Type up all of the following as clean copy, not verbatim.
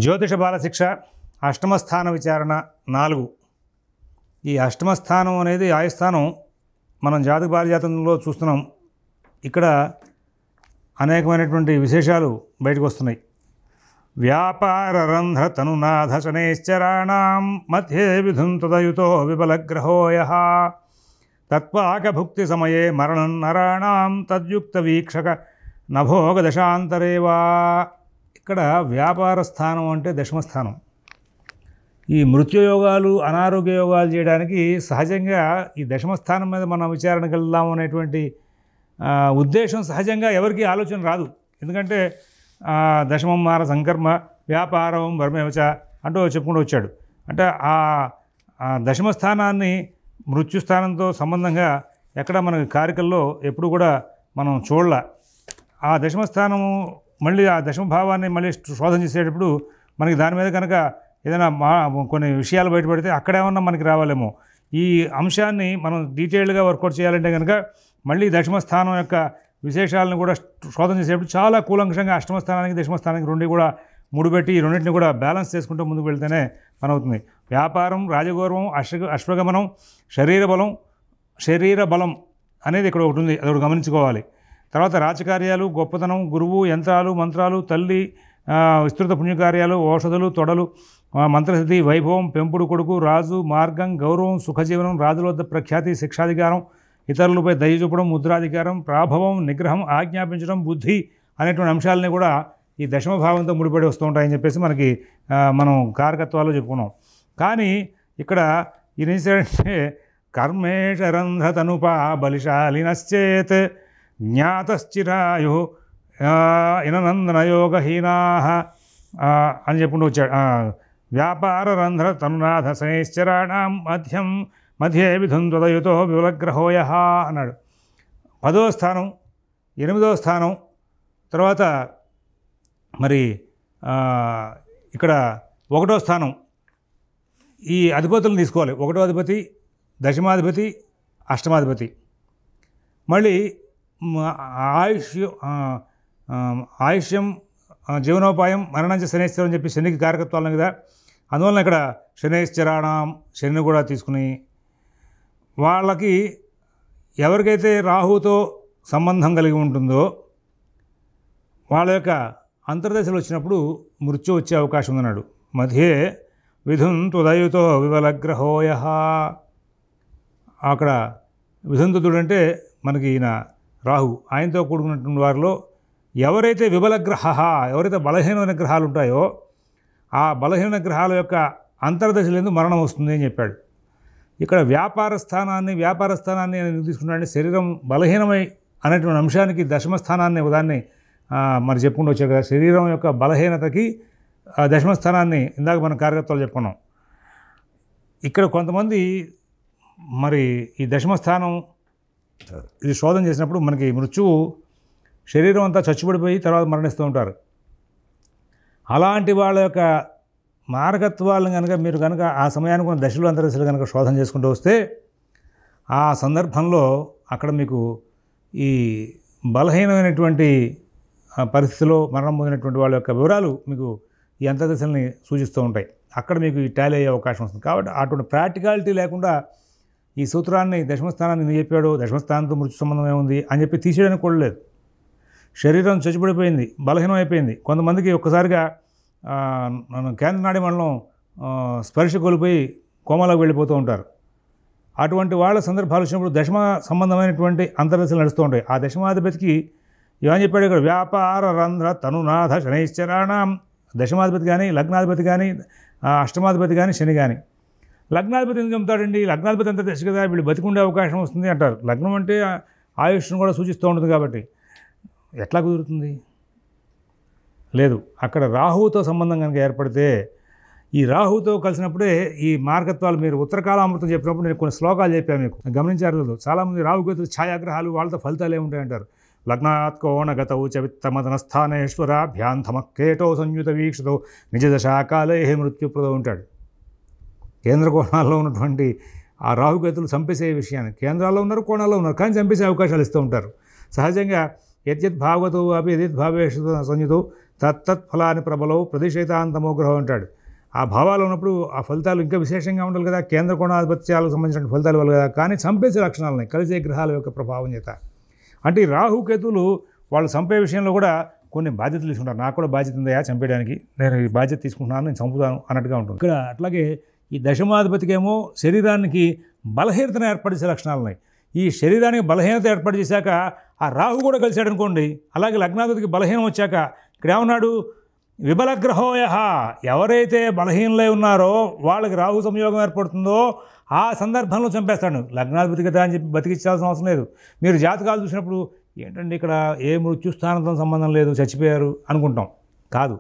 జ్యోతిష బాలశిక్ష అష్టమస్థాన విచారణ 4. ఈ అష్టమస్థానం అనేది ఆయుస్థానం మనం జాతక పారిజాతంలో చూస్తున్నాం. ఇక్కడ అనేకమైనటువంటి విశేషాలు బయటకు వస్తున్నాయి. వ్యాపార రంధ్ర తనునాథ శనైశ్చరాణాం మధ్యే విధుం తదయుతో విబలగ్రహోయ తత్వాక భుక్తి సమయే మరణం నరాణాం తద్యుక్త వీక్షక నభోగ దశాంతరేవా. ఇక్కడ వ్యాపార స్థానం అంటే దశమస్థానం. ఈ మృత్యుయోగాలు అనారోగ్య యోగాలు చేయడానికి సహజంగా ఈ దశమస్థానం మీద మనం విచారణకు వెళ్దాం అనేటువంటి ఉద్దేశం సహజంగా ఎవరికి ఆలోచన రాదు. ఎందుకంటే దశమం మార సంకర్మ వ్యాపారం వర్మేవచ అంటూ చెప్పుకుంటూ వచ్చాడు. అంటే ఆ దశమస్థానాన్ని మృత్యుస్థానంతో సంబంధంగా ఎక్కడ మనకి కారికల్లో ఎప్పుడు కూడా మనం చూడాల. ఆ దశమస్థానము మళ్ళీ ఆ దశమభావాన్ని మళ్ళీ శోధన చేసేటప్పుడు మనకి దాని మీద కనుక ఏదైనా కొన్ని విషయాలు బయటపడితే అక్కడేమన్నా మనకి రావాలేమో. ఈ అంశాన్ని మనం డీటెయిల్డ్గా వర్కౌట్ చేయాలంటే కనుక మళ్ళీ దశమస్థానం యొక్క విశేషాలను కూడా శోధన చేసేటప్పుడు చాలా కూలంకషంగా అష్టమస్థానానికి దశమస్థానానికి రెండు కూడా ముడిపెట్టి ఈ రెండింటిని కూడా బ్యాలెన్స్ చేసుకుంటూ ముందుకు వెళ్తేనే పని అవుతుంది. వ్యాపారం, రాజగౌరవం, అశ్వగమనం, శరీర బలం అనేది ఇక్కడ ఒకటి ఉంది, అదొకటి గమనించుకోవాలి. తర్వాత రాజకార్యాలు, గొప్పతనం, గురువు, యంత్రాలు, మంత్రాలు, తల్లి, విస్తృత పుణ్యకార్యాలు, ఔషధులు, తొడలు, మంత్రసిద్ధి, వైభవం, పెంపుడు కొడుకు, రాజు, మార్గం, గౌరవం, సుఖజీవనం, రాజుల వద్ద ప్రఖ్యాతి, శిక్షాధికారం, ఇతరులపై దయ చూపడం, ముద్రాధికారం, ప్రాభవం, నిగ్రహం, ఆజ్ఞాపించడం, బుద్ధి అనేటువంటి అంశాలని కూడా ఈ దశమభావంతో ముడిపడి వస్తూ ఉంటాయని చెప్పేసి మనకి మనం కారకత్వాలు చెప్పుకున్నాం. కానీ ఇక్కడ ఈ నిశ్చయంటే కర్మేషరంధ్ర తనుపా బలిశాలినశ్చేత్ జ్ఞాతశ్చిరాయు ఇననందనయోగహీనా అని చెప్పుకుంటూ వచ్చాడు. వ్యాపార రంధ్ర తనునాథ శనైశ్చరాణాం మధ్యే విధుం త్వదయుతో వివలగ్రహోయ అన్నాడు. 10వ స్థానం, 8వ స్థానం, తర్వాత మరి ఇక్కడ 1వ స్థానం. ఈ అధిపతులను తీసుకోవాలి. 1వ అధిపతి, దశమాధిపతి, అష్టమాధిపతి. మళ్ళీ ఆయుష్యం, జీవనోపాయం, మరణంచ శనైశ్చరం అని చెప్పి శనికి కారకత్వాలను కదా. అందువలన ఇక్కడ శనైశ్చరాణం, శనిని కూడా తీసుకుని వాళ్ళకి ఎవరికైతే రాహుతో సంబంధం కలిగి ఉంటుందో వాళ్ళ యొక్క అంతర్దశలు వచ్చినప్పుడు మృత్యు వచ్చే అవకాశం ఉందన్నాడు. మధ్యే విధుం త్వదయుతో వివలగ్రహోయ. అక్కడ విధుంతుడు అంటే మనకి ఈయన రాహు, ఆయనతో కూడుకున్నటువంటి వారిలో ఎవరైతే విబలగ్రహ, ఎవరైతే బలహీనమైన గ్రహాలు ఉంటాయో ఆ బలహీన గ్రహాల యొక్క అంతర్దశలందు మరణం వస్తుంది అని చెప్పాడు. ఇక్కడ వ్యాపార స్థానాన్ని ఎందుకు తీసుకున్నాడంటే శరీరం బలహీనమై అనేటువంటి అంశానికి దశమస్థానాన్ని ఉదాన్ని మరి చెప్పుకుంటూ వచ్చారు కదా. శరీరం యొక్క బలహీనతకి దశమస్థానాన్ని ఇందాక మనం కారకత్వాలు చెప్పుకున్నాం. ఇక్కడ కొంతమంది మరి ఈ దశమస్థానం ఇది శోధన చేసినప్పుడు మనకి మృత్యువు శరీరం అంతా చచ్చుబడిపోయి తర్వాత మరణిస్తూ ఉంటారు. అలాంటి వాళ్ళ యొక్క మారకత్వాలను కనుక మీరు కనుక ఆ సమయానికి ఉన్న దశలు అంతర్దశలు కనుక శోధన చేసుకుంటూ వస్తే ఆ సందర్భంలో అక్కడ మీకు ఈ బలహీనమైనటువంటి పరిస్థితిలో మరణం పొందినటువంటి వాళ్ళ యొక్క వివరాలు మీకు ఈ అంతర్దశల్ని సూచిస్తూ ఉంటాయి. అక్కడ మీకు ఈ టాలీ అయ్యే అవకాశం వస్తుంది. కాబట్టి అటువంటి ప్రాక్టికాలిటీ లేకుండా ఈ సూత్రాన్ని దశమస్థానాన్ని ఎందుకు చెప్పాడు, దశమస్థానంతో మృత్యు సంబంధం ఏముంది అని చెప్పి తీసేయడానికి కూడా లేదు. శరీరం చచ్చిపడిపోయింది, బలహీనం అయిపోయింది. కొంతమందికి ఒక్కసారిగా కేంద్ర నాడి మండలం స్పర్శ కోల్పోయి కోమలోకి వెళ్ళిపోతూ ఉంటారు. అటువంటి వాళ్ళ సందర్భాలు వచ్చినప్పుడు దశమ సంబంధమైనటువంటి అంతర్దశలు నడుస్తూ ఉంటాయి. ఆ దశమాధిపతికి ఏమని చెప్పాడు ఇక్కడ, వ్యాపార రంధ్ర తనునాథ శనైశ్చరాణం. దశమాధిపతి కానీ, లగ్నాధిపతి కానీ, అష్టమాధిపతి కానీ, శని కానీ. లగ్నాధిపతి ఎందుకు చెప్తాడండి, లగ్నాధిపతి అంత దశ కదా, వీళ్ళు బతికుండే అవకాశం వస్తుంది అంటారు. లగ్నం అంటే ఆయుష్ను కూడా సూచిస్తూ ఉంటుంది కాబట్టి ఎట్లా కుదురుతుంది? లేదు. అక్కడ రాహువుతో సంబంధం కనుక ఏర్పడితే ఈ రాహువుతో కలిసినప్పుడే ఈ మార్గత్వాలు మీరు ఉత్తరకాలామృతం చెప్పినప్పుడు నేను కొన్ని శ్లోకాలు చెప్పాను మీకు, గమనించారు లేదు. చాలామంది రాహుకేతు ఛాయాగ్రహాలు వాళ్ళతో ఫలితాలు ఏముంటాయంటారు. లగ్నాత్ కోణగతౌ చ విత్తమదనస్థానేశ్వరాభ్యాంతమకేటో సంయుత వీక్షతో నిజ దశాకాలే మృత్యుప్రదో ఉంటాడు. కేంద్ర కోణాల్లో ఉన్నటువంటి ఆ రాహుకేతులు చంపేసే విషయాన్ని, కేంద్రాల్లో ఉన్నారు, కోణాల్లో ఉన్నారు, కానీ చంపేసే అవకాశాలు ఇస్తూ ఉంటారు. సహజంగా యద్యద్ భాగవతో అపి యద్యద్ భావేషు సంయుతో తత్తత్ఫలాని ప్రబలవు ప్రతిషేతాంతమో గ్రహం అంటాడు. ఆ భావాలు ఉన్నప్పుడు ఆ ఫలితాలు ఇంకా విశేషంగా ఉండాలి కదా, కేంద్ర కోణాధిపత్యాలకు సంబంధించిన ఫలితాలు ఇవ్వాలి కదా, కానీ చంపేసే లక్షణాలు ఉన్నాయి కలిసే గ్రహాల యొక్క ప్రభావం చేత. అంటే ఈ రాహుకేతువులు వాళ్ళు చంపే విషయంలో కూడా కొన్ని బాధ్యతలు తీసుకుంటారు. నాకు కూడా బాధ్యత ఉందయా చంపేయడానికి, నేను ఈ బాధ్యత తీసుకుంటున్నాను, నేను చంపుతాను అన్నట్టుగా ఉంటుంది. ఇక్కడ అట్లాగే ఈ దశమాధిపతికేమో శరీరానికి బలహీనతను ఏర్పరిచే లక్షణాలు ఉన్నాయి. ఈ శరీరానికి బలహీనత ఏర్పాటు చేశాక ఆ రాహు కూడా కలిశాడు అనుకోండి. అలాగే లగ్నాధిపతికి బలహీనం వచ్చాక ఇక్కడ ఏమన్నాడు, విబలగ్రహోయ, ఎవరైతే బలహీనలై ఉన్నారో వాళ్ళకి రాహు సంయోగం ఏర్పడుతుందో ఆ సందర్భంలో చంపేస్తాడు. లగ్నాధిపతి కదా అని చెప్పి బతికించాల్సిన అవసరం లేదు. మీరు జాతకాలు చూసినప్పుడు ఏంటంటే ఇక్కడ ఏ మృత్యుస్థానంతో సంబంధం లేదు, చచ్చిపోయారు అనుకుంటాం. కాదు,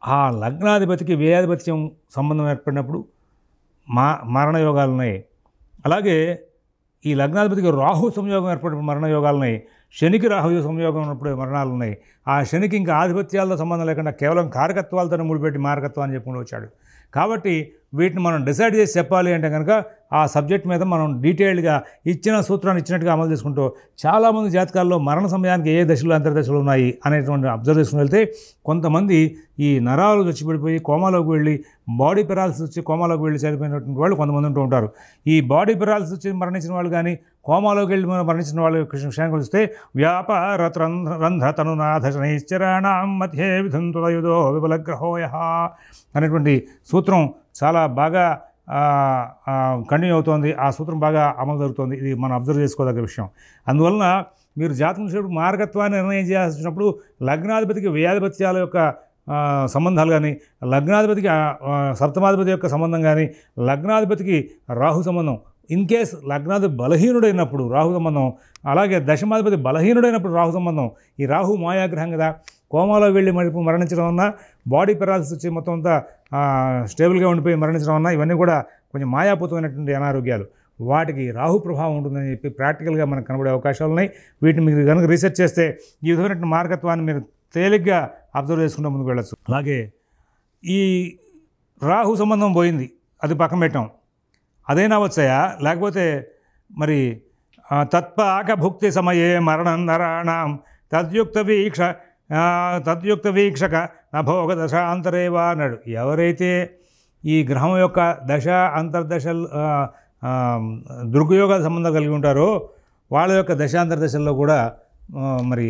ఆ లగ్నాధిపతికి వ్యయాధిపత్యం సంబంధం ఏర్పడినప్పుడు మరణయోగాలు ఉన్నాయి. అలాగే ఈ లగ్నాధిపతికి రాహు సంయోగం ఏర్పడినప్పుడు మరణయోగాలు ఉన్నాయి. శనికి రాహు సంయోగం ఉన్నప్పుడు మరణాలు ఉన్నాయి. ఆ శనికి ఇంకా ఆధిపత్యాలతో సంబంధం లేకుండా కేవలం కారకత్వాలతోనే ముడిపెట్టి మారకత్వం అని చెప్పుకుంటూ వచ్చాడు. కాబట్టి వీటిని మనం డిసైడ్ చేసి చెప్పాలి అంటే కనుక ఆ సబ్జెక్ట్ మీద మనం డీటెయిల్డ్గా ఇచ్చిన సూత్రాన్ని ఇచ్చినట్టుగా అమలు చేసుకుంటూ చాలామంది జాతకాల్లో మరణ సమయానికి ఏ దశలు అంతర్దశలు ఉన్నాయి అనేటువంటి అబ్జర్వ్ చేసుకుని వెళ్తే కొంతమంది ఈ నరాలు చచ్చిపడిపోయి కోమాలోకి వెళ్ళి బాడీ పెరాలసిస్ వచ్చి కోమాలోకి వెళ్ళి చనిపోయినటువంటి వాళ్ళు కొంతమంది ఉంటూ ఉంటారు. ఈ బాడీ పెరాలసిస్ వచ్చి మరణించిన వాళ్ళు కానీ కోమాలోకి వెళ్ళి మరణించిన వాళ్ళ విషయానికి వస్తే వ్యాపారరంధ్రతనునాథ శనైశ్చరాణాం మధ్యే విధంతుదయుదో విబలగ్రహోయ అనేటువంటి సూత్రం చాలా బాగా కంటిన్యూ అవుతోంది. ఆ సూత్రం బాగా అమలు జరుగుతుంది. ఇది మనం అబ్జర్వ్ చేసుకోదగ్గ విషయం. అందువలన మీరు జాతకం చేసేటప్పుడు మార్గత్వాన్ని నిర్ణయం చేయాల్సినప్పుడు లగ్నాధిపతికి వ్యయాధిపత్యాల యొక్క సంబంధాలు కానీ, లగ్నాధిపతికి సప్తమాధిపతి యొక్క సంబంధం కానీ, లగ్నాధిపతికి రాహు సంబంధం, ఇన్ కేస్ లగ్నాధిపతి బలహీనుడైనప్పుడు రాహు సంబంధం, అలాగే దశమాధిపతి బలహీనుడైనప్పుడు రాహు సంబంధం. ఈ రాహు మాయాగ్రహం కదా, కోమాలో వెళ్ళి మరణించడం అన్నా, బాడీ పెరాలసిస్ వచ్చి మొత్తం అంతా స్టేబుల్గా ఉండిపోయి మరణించడం అన్నా, ఇవన్నీ కూడా కొంచెం మాయాపూతమైనటువంటి అనారోగ్యాలు. వాటికి రాహు ప్రభావం ఉంటుందని చెప్పి ప్రాక్టికల్గా మనకు కనబడే అవకాశాలు ఉన్నాయి. వీటిని మీరు కనుక రీసెర్చ్ చేస్తే ఈ విధమైన మార్గత్వాన్ని మీరు తేలిగ్గా అబ్జర్వ్ చేసుకుంటూ ముందుకు వెళ్ళచ్చు. అలాగే ఈ రాహు సంబంధం పోయింది, అది పక్కన పెట్టాం, అదైనా వచ్చాయా, లేకపోతే మరి తత్పాక భుక్తి సమయే మరణం నరాణం తద్యుక్త వీక్షక నభోగ దశాంతరేవా అన్నాడు. ఎవరైతే ఈ గ్రహం యొక్క దశ అంతర్దశలు దుర్గయోగ సంబంధం కలిగి ఉంటారో వాళ్ళ యొక్క దశాంతర్దశల్లో కూడా మరి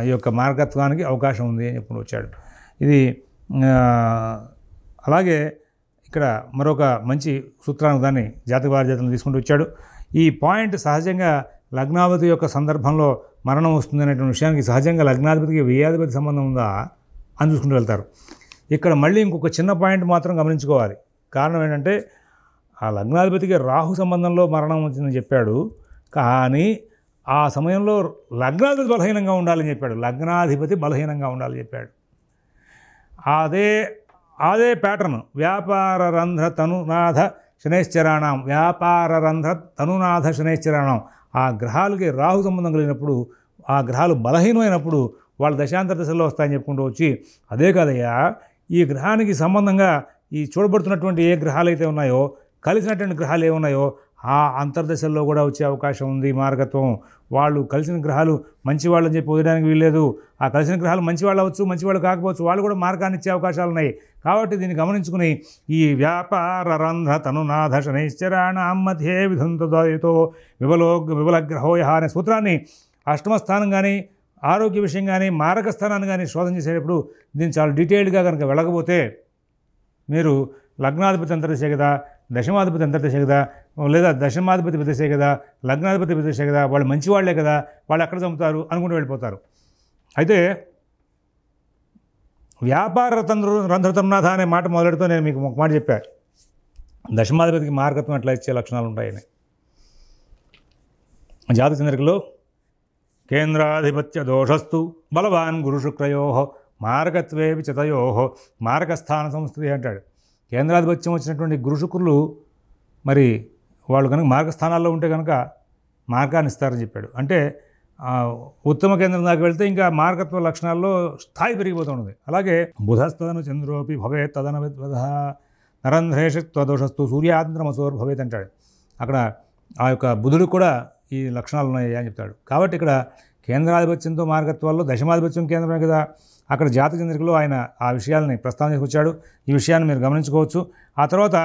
ఈ యొక్క మార్గత్వానికి అవకాశం ఉంది అని చెప్పుకుంటూ వచ్చాడు. ఇది అలాగే ఇక్కడ మరొక మంచి సూత్రానికి దాన్ని జాతక బాధ్యతలను తీసుకుంటూ వచ్చాడు. ఈ పాయింట్ సహజంగా లగ్నాధిపతి యొక్క సందర్భంలో మరణం వస్తుంది అనేటువంటి విషయానికి సహజంగా లగ్నాధిపతికి వ్యయాధిపతి సంబంధం ఉందా అని చూసుకుంటూ వెళ్తారు. ఇక్కడ మళ్ళీ ఇంకొక చిన్న పాయింట్ మాత్రం గమనించుకోవాలి. కారణం ఏంటంటే ఆ లగ్నాధిపతికి రాహు సంబంధంలో మరణం వచ్చిందని చెప్పాడు, కానీ ఆ సమయంలో లగ్నాధిపతి బలహీనంగా ఉండాలని చెప్పాడు. లగ్నాధిపతి బలహీనంగా ఉండాలని చెప్పాడు. అదే ప్యాటర్న్ వ్యాపార రంధ్ర తనునాథ శనైశ్చరాణం, వ్యాపార రంధ్ర తనునాథ శనైశ్చరాణం. ఆ గ్రహాలకి రాహు సంబంధం కలిగినప్పుడు, ఆ గ్రహాలు బలహీనమైనప్పుడు వాళ్ళు దశాంతర దశల్లో వస్తాయని చెప్పుకుంటూ వచ్చి, అదే కాదయ్యా ఈ గ్రహానికి సంబంధంగా ఈ చూడబడుతున్నటువంటి ఏ గ్రహాలు అయితే ఉన్నాయో, కలిసినటువంటి గ్రహాలు ఏమున్నాయో ఆ అంతర్దశల్లో కూడా వచ్చే అవకాశం ఉంది మార్గత్వం. వాళ్ళు కలిసిన గ్రహాలు మంచివాళ్ళు అని చెప్పి వదిలేడానికి వీల్లేదు. ఆ కలిసిన గ్రహాలు మంచివాళ్ళు అవ్వచ్చు, మంచివాళ్ళు కాకపోవచ్చు, వాళ్ళు కూడా మార్గాన్ని ఇచ్చే అవకాశాలు ఉన్నాయి. కాబట్టి దీన్ని గమనించుకుని ఈ వ్యాపార రంధ్ర తనునాథ శనైశ్చరాణాం మధ్యే విధంతుదయుతో విబలగ్రహోయ అనే సూత్రాన్ని అష్టమ స్థానం కానీ, ఆరోగ్య విషయం కానీ, మారక స్థానాన్ని కానీ శోధన చేసేటప్పుడు దీన్ని చాలా డీటెయిల్డ్గా కనుక వెళ్ళకపోతే మీరు లగ్నాధిపతి అంతర్దశే కదా, దశమాధిపతి అంతర్దశే కదా, లేదా దశమాధిపతి ప్రదేశే కదా, లగ్నాధిపతి ప్రదేశే కదా, వాళ్ళు మంచివాళ్లే కదా, వాళ్ళు ఎక్కడ చంపుతారు అనుకుంటూ వెళ్ళిపోతారు. అయితే వ్యాపార రంధ్రతనునాథ అనే మాట మొదలెడుతూ నేను మీకు ఒక మాట చెప్పాను, దశమాధిపతికి మార్గత్వం ఎట్లా ఇచ్చే లక్షణాలు ఉంటాయని. జాతక చంద్రికలో కేంద్రాధిపత్య దోషస్తు బలవాన్ గురుశుక్రయో మార్గత్వే విచతయో మార్గస్థాన సంస్థితి అంటాడు. కేంద్రాధిపత్యం వచ్చినటువంటి గురుశుక్రులు మరి వాళ్ళు కనుక మార్గస్థానాల్లో ఉంటే కనుక మార్గాన్ని ఇస్తారని చెప్పాడు. అంటే ఉత్తమ కేంద్రం దాకా వెళ్తే ఇంకా మార్గత్వ లక్షణాల్లో స్థాయి పెరిగిపోతుంది. అలాగే బుధస్తదను చంద్రోపి భవేత్ తదన విద్వద నరంధ్రేషత్వదోషస్తు సూర్యాద్రమసోర్ భవేత్ అంటాడు. అక్కడ ఆ యొక్క బుధుడు కూడా ఈ లక్షణాలు ఉన్నాయి అని చెప్తాడు. కాబట్టి ఇక్కడ కేంద్రాధిపత్యంతో మార్గత్వాల్లో దశమాధిపత్యం కేంద్రమే కదా, అక్కడ జాతక చంద్రికలో ఆయన ఆ విషయాలని ప్రస్తావన చేసుకొచ్చాడు. ఈ విషయాన్ని మీరు గమనించుకోవచ్చు. ఆ తర్వాత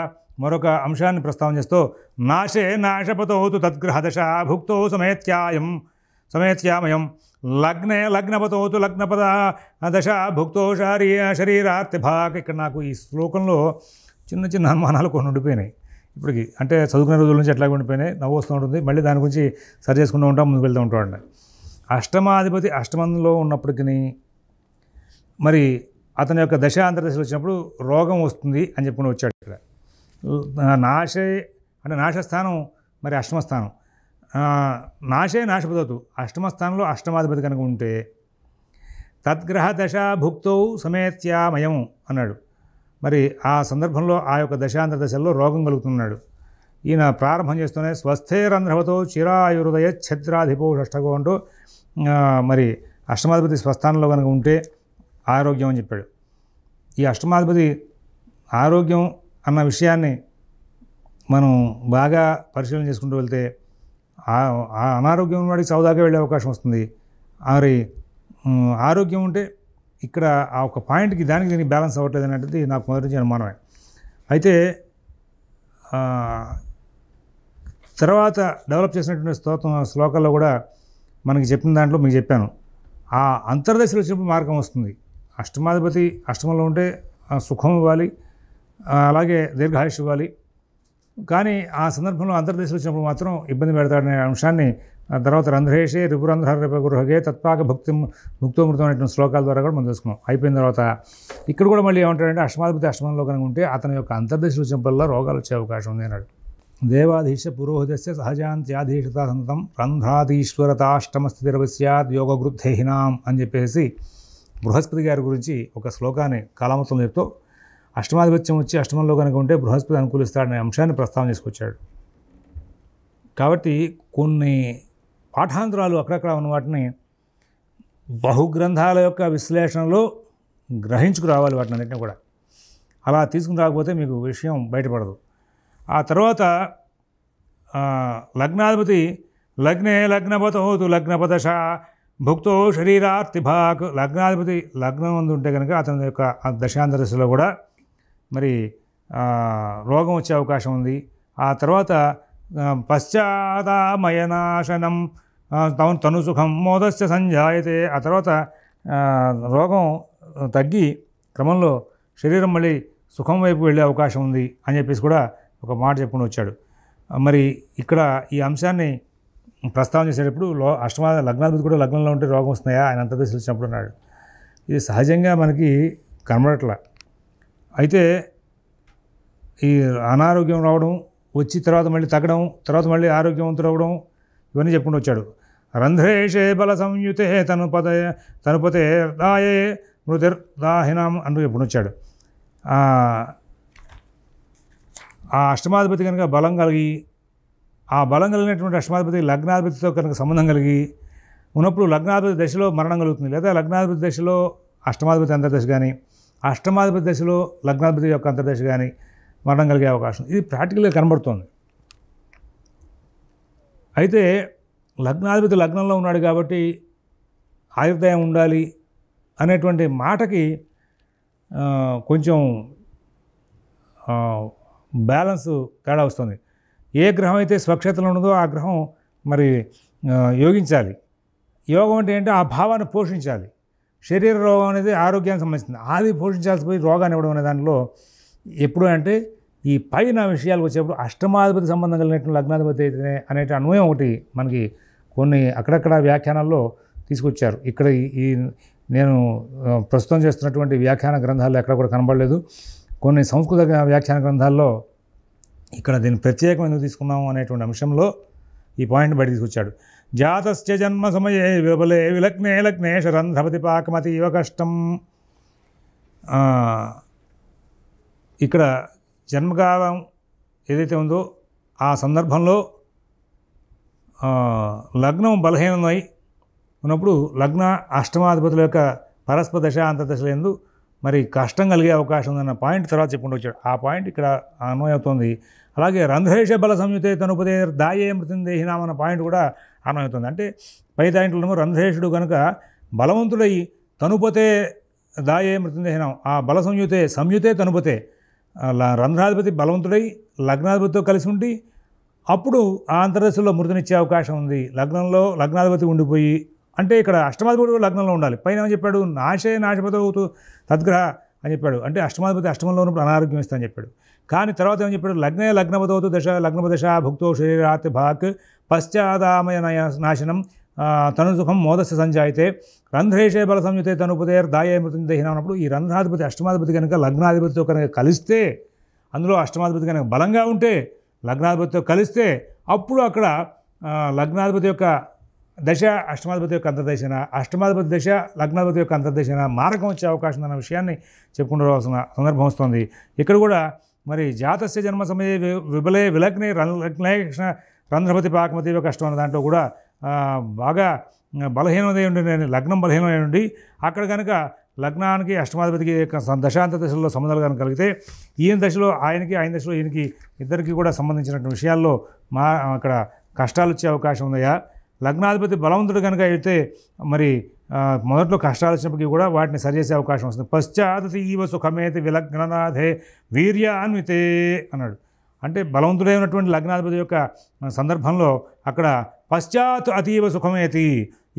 మరొక అంశాన్ని ప్రస్తావన చేస్తూ నాశే నాశపతోతు తద్గ్రహదశ భుక్తో సమేత్యామయం లగ్నే లగ్నపతోతు లగ్నపద దశ భుక్తో శరీరార్థిభాగ్. ఇక్కడ నాకు ఈ శ్లోకంలో చిన్న చిన్న అనుమానాలు కొన్ని ఉండిపోయినాయి ఇప్పటికి. అంటే చదువుకునే రోజుల నుంచి ఎట్లా ఉండిపోయినాయి, నవ్వు వస్తూ ఉంటుంది. మళ్ళీ దాని గురించి సరి చేసుకుంటూ ఉంటాం, ముందుకు వెళ్తూ ఉంటాం. అష్టమాధిపతి అష్టమంలో ఉన్నప్పటికీ మరి అతని యొక్క దశ అంతర్దశలు వచ్చినప్పుడు రోగం వస్తుంది అని చెప్పుకుని వచ్చాడు. ఇక్కడ నాశే అంటే నాశస్థానం, మరి అష్టమస్థానం. నాశే నాశపదవుతూ అష్టమస్థానంలో అష్టమాధిపతి కనుక ఉంటే తద్గ్రహ దశ భుక్తౌ సమేత్యామయం అన్నాడు. మరి ఆ సందర్భంలో ఆ యొక్క దశాంతర దశల్లో రోగం కలుగుతున్నాడు. ఈయన ప్రారంభం చేస్తూనే స్వస్థేరంధ్రవతో చిరాయుర్దయ ఛద్రాధిపో షష్టగో అంటూ మరి అష్టమాధిపతి స్వస్థానంలో కనుక ఉంటే ఆరోగ్యం అని చెప్పాడు. ఈ అష్టమాధిపతి ఆరోగ్యం అన్న విషయాన్ని మనం బాగా పరిశీలన చేసుకుంటూ వెళ్తే ఆ అనారోగ్యం వాడికి సౌదాగా వెళ్ళే అవకాశం వస్తుంది. మరి ఆరోగ్యం ఉంటే ఇక్కడ ఆ ఒక పాయింట్కి దానికి దీనికి బ్యాలెన్స్ అవ్వట్లేదు అనేది నాకు మొదటి నుంచి అనుమానమే. అయితే తర్వాత డెవలప్ చేసినటువంటి శ్లోకాల్లో కూడా మనకి చెప్పిన దాంట్లో మీకు చెప్పాను, ఆ అంతర్దశలు వచ్చినప్పుడు మార్గం వస్తుంది. అష్టమాధిపతి అష్టమంలో ఉంటే సుఖం ఇవ్వాలి, అలాగే దీర్ఘాయుష్ ఇవ్వాలి. కానీ ఆ సందర్భంలో అంతర్దశలు వచ్చినప్పుడు మాత్రం ఇబ్బంది పెడతాడనే అంశాన్ని తర్వాత రంధ్రేషే రిపురంధ్ర రిపగృహగే తత్పాక భుక్తోమృతం అనేటువంటి శ్లోకాల ద్వారా కూడా మనం తెలుసుకున్నాం. అయిపోయిన తర్వాత ఇక్కడ కూడా మళ్ళీ ఏమంటాడంటే అష్టమాధిపతి అష్టమంలో కనుక ఉంటే అతని యొక్క అంతర్దశలు వచ్చినప్పుడల్లా రోగాలు వచ్చే అవకాశం ఉంది అన్నాడు. దేవాధీశ పురోహితస్య సహజాంత్యాధీశత సంతం రంధ్రాధీశ్వరతాష్టమస్థితిరవస్యాద్ యోగగృద్ధేహినాం అని చెప్పేసి బృహస్పతి గారి గురించి ఒక శ్లోకాన్ని కాలమతం చెప్తూ అష్టమాధిపత్యం వచ్చి అష్టమంలో కనుక ఉంటే బృహస్పతి అనుకూలిస్తాడనే అంశాన్ని ప్రస్తావన చేసుకొచ్చాడు. కాబట్టి కొన్ని పాఠాంతరాలు అక్కడక్కడ ఉన్న వాటిని బహుగ్రంథాల యొక్క విశ్లేషణలో గ్రహించుకురావాలి వాటిని అన్నింటినీ కూడా. అలా తీసుకుని రాకపోతే మీకు విషయం బయటపడదు. ఆ తర్వాత లగ్నాధిపతి లగ్నే లగ్నపతోతు లగ్నపదశ భుక్తో శరీరార్థిభాక్. లగ్నాధిపతి లగ్నం ముందు ఉంటే కనుక అతని యొక్క దశాంతర దశలో కూడా మరి రోగం వచ్చే అవకాశం ఉంది. ఆ తర్వాత పశ్చాదామయనాశనం తను సుఖం మోదశ్చ సంజాయతే. ఆ తర్వాత రోగం తగ్గి క్రమంలో శరీరం మళ్ళీ సుఖం వైపు వెళ్ళే అవకాశం ఉంది అని చెప్పేసి కూడా ఒక మాట చెప్పుకుని వచ్చాడు. మరి ఇక్కడ ఈ అంశాన్ని ప్రస్తావన చేసేటప్పుడు లగ్నాధిపతి కూడా లగ్నంలో ఉంటే రోగం వస్తున్నాయా ఆయన అంతర్దశలు వచ్చినప్పుడు అన్నాడు. ఇది సహజంగా మనకి కనబడట్లా. అయితే ఈ అనారోగ్యం రావడం, వచ్చి తర్వాత మళ్ళీ తగ్గడం, తర్వాత మళ్ళీ ఆరోగ్యవంతుడు అవ్వడం, ఇవన్నీ చెప్పుకుంటూ వచ్చాడు. రంధ్రేషే బల సంయుతే తనుపతే దాయే మృతిర్దాహినాం అంటూ చెప్పుకుని వచ్చాడు. ఆ అష్టమాధిపతి కనుక బలం కలిగి, ఆ బలం కలిగినటువంటి అష్టమాధిపతి లగ్నాధిపతితో కనుక సంబంధం కలిగి ఉన్నప్పుడు లగ్నాధిపతి దశలో మరణం కలుగుతుంది. లేదా లగ్నాధిపతి దశలో అష్టమాధిపతి అంతర్దశ కానీ, అష్టమాధిపతి దశలో లగ్నాధిపతి యొక్క అంతర్దశ కానీ మరణం కలిగే అవకాశం ఇది ప్రాక్టికల్గా కనబడుతోంది. అయితే లగ్నాధిపతి లగ్నంలో ఉన్నాడు కాబట్టి ఆయుర్దాయం ఉండాలి అనేటువంటి మాటకి కొంచెం బ్యాలెన్స్ తేడా వస్తుంది. ఏ గ్రహం అయితే స్వక్షేత్రంలో ఉన్నదో ఆ గ్రహం మరి యోగించాలి. యోగం అంటే ఏంటంటే ఆ భావాన్ని పోషించాలి. శరీర రోగం అనేది ఆరోగ్యానికి సంబంధించింది. అది పోషించాల్సి పోయి రోగాన్ని ఇవ్వడం అనే దానిలో ఎప్పుడు అంటే ఈ పైన విషయాలు వచ్చేప్పుడు అష్టమాధిపతి సంబంధం కలిగినటువంటి లగ్నాధిపతి అయితే అనే అన్వయం ఒకటి మనకి కొన్ని అక్కడక్కడ వ్యాఖ్యానాల్లో తీసుకొచ్చారు. ఇక్కడ ఈ నేను ప్రస్తుతం చేస్తున్నటువంటి వ్యాఖ్యాన గ్రంథాల్లో ఎక్కడ కూడా కనబడలేదు. కొన్ని సంస్కృత వ్యాఖ్యాన గ్రంథాల్లో ఇక్కడ దీన్ని ప్రత్యేకం ఎందుకు తీసుకున్నాము అనేటువంటి అంశంలో ఈ పాయింట్ బయట తీసుకొచ్చాడు. జాతస్య జన్మ సమయే విబలే విలగ్నే లగ్నేశ రంధ్రపతి పాకమతి ఇవ కష్టం. ఇక్కడ జన్మకాలం ఏదైతే ఉందో ఆ సందర్భంలో లగ్నం బలహీనమై ఉన్నప్పుడు లగ్న అష్టమాధిపతుల యొక్క పరస్పర దశ అంతర్దశలందు మరి కష్టం కలిగే అవకాశం ఉందన్న పాయింట్ తర్వాత చెప్పుకుంటూ వచ్చాడు. ఆ పాయింట్ ఇక్కడ అన్వయవుతుంది. అలాగే రంధ్రేష బల సంయుతే తనుపదే దాయే మృతిందేహినాం అన్న పాయింట్ కూడా అన్వయవుతుంది. అంటే పై దాంట్లో రంధ్రేషుడు కనుక బలవంతుడై తనుపతే దాయే మృత్యుంజయనం ఆ బల సంయుతే తనుపతే రంధ్రాధిపతి బలవంతుడై లగ్నాధిపతితో కలిసి ఉండి అప్పుడు ఆ అంతర్దశలో మృతినిచ్చే అవకాశం ఉంది. లగ్నాధిపతి ఉండిపోయి అంటే ఇక్కడ అష్టమాధిపతి కూడా లగ్నంలో ఉండాలి. పైన ఏమని చెప్పాడు, నాశపతవుతూ తద్గ్రహ అని చెప్పాడు. అంటే అష్టమాధిపతి అష్టమంలో ఉన్నప్పుడు అనారోగ్యం ఇస్తా అని చెప్పాడు. కానీ తర్వాత ఏమని చెప్పాడు, లగ్నపతవుతూ లగ్నపదశ భుక్తో శరీరాత్ భాక్ పశ్చాదామయ నాశనం తనుసుఖం మోదస్య సంజాయితే రంధ్రేషే బల సంయుతే తనుపదేర్ దాయే మృత్యుంజయనం అన్నప్పుడు ఈ రంధ్రాధిపతి అష్టమాధిపతి కనుక లగ్నాధిపతితో కనుక కలిస్తే, అందులో అష్టమాధిపతి కనుక బలంగా ఉంటే లగ్నాధిపతితో కలిస్తే అప్పుడు అక్కడ లగ్నాధిపతి యొక్క దశ అష్టమాధిపతి యొక్క అంతర్దశన, అష్టమాధిపతి దశ లగ్నాధిపతి యొక్క అంతర్దశన మారకం వచ్చే అవకాశం అన్న విషయాన్ని చెప్పుకుంటూ సందర్భం వస్తుంది. ఇక్కడ కూడా మరి జాతస్య జన్మ సమయ విబలే విలగ్నే లగ్నేక్షణ రంధ్రపతి పాకమతి కష్టం అన్న దాంట్లో కూడా బాగా బలహీనమై ఉండి లగ్నం బలహీనమై ఉండి అక్కడ కనుక లగ్నానికి అష్టమాధిపతికి దశాంత దశల్లో సంబంధాలు కనుక కలిగితే ఈయన దశలో ఆయన దశలో ఈయనకి ఇద్దరికి కూడా సంబంధించినటువంటి విషయాల్లో అక్కడ కష్టాలు వచ్చే అవకాశం ఉందయా. లగ్నాధిపతి బలవంతుడు కనుక అయితే మరి మొదట్లో కష్టాలు వచ్చినప్పటికీ కూడా వాటిని సరిచేసే అవకాశం వస్తుంది. పశ్చాత్ ఈవ సుఖమేతి విలగ్ననాథే వీర్యాన్వితే అన్నాడు. అంటే బలవంతుడైనటువంటి లగ్నాధిపతి యొక్క సందర్భంలో అక్కడ పశ్చాత్ అతీవ సుఖమేతి,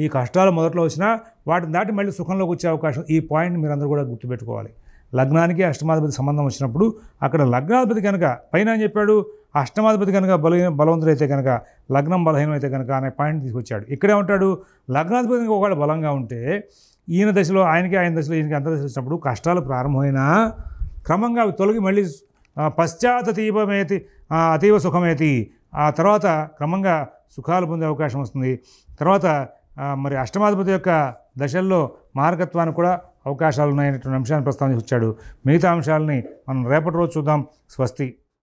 ఈ కష్టాలు మొదట్లో వచ్చినా వాటిని దాటి మళ్ళీ సుఖంలోకి వచ్చే అవకాశం. ఈ పాయింట్ మీరందరూ కూడా గుర్తుపెట్టుకోవాలి. లగ్నానికి అష్టమాధిపతి సంబంధం వచ్చినప్పుడు అక్కడ లగ్నాధిపతి కనుక పైన అని చెప్పాడు, అష్టమాధిపతి కనుక బలవంతుడైతే కనుక లగ్నం బలహీనమైతే కనుక అనే పాయింట్ తీసుకొచ్చాడు. ఇక్కడే ఉంటాడు లగ్నాధిపతి కనుక ఒకవేళ బలంగా ఉంటే ఈయన దశలో ఆయన దశలో ఈయనకి అంతర్దశ వచ్చినప్పుడు కష్టాలు ప్రారంభమైనా క్రమంగా అవి తొలగి మళ్ళీ పశ్చాత్ అతీవ సుఖమేతి, ఆ తర్వాత క్రమంగా సుఖాలు పొందే అవకాశం వస్తుంది. తర్వాత మరి అష్టమాధిపతి యొక్క దశల్లో మారకత్వానికి కూడా అవకాశాలు ఉన్నాయనేటువంటి అంశాన్ని ప్రస్తావించి వచ్చాడు. మిగతా అంశాలని మనం రేపటి రోజు చూద్దాం. స్వస్తి.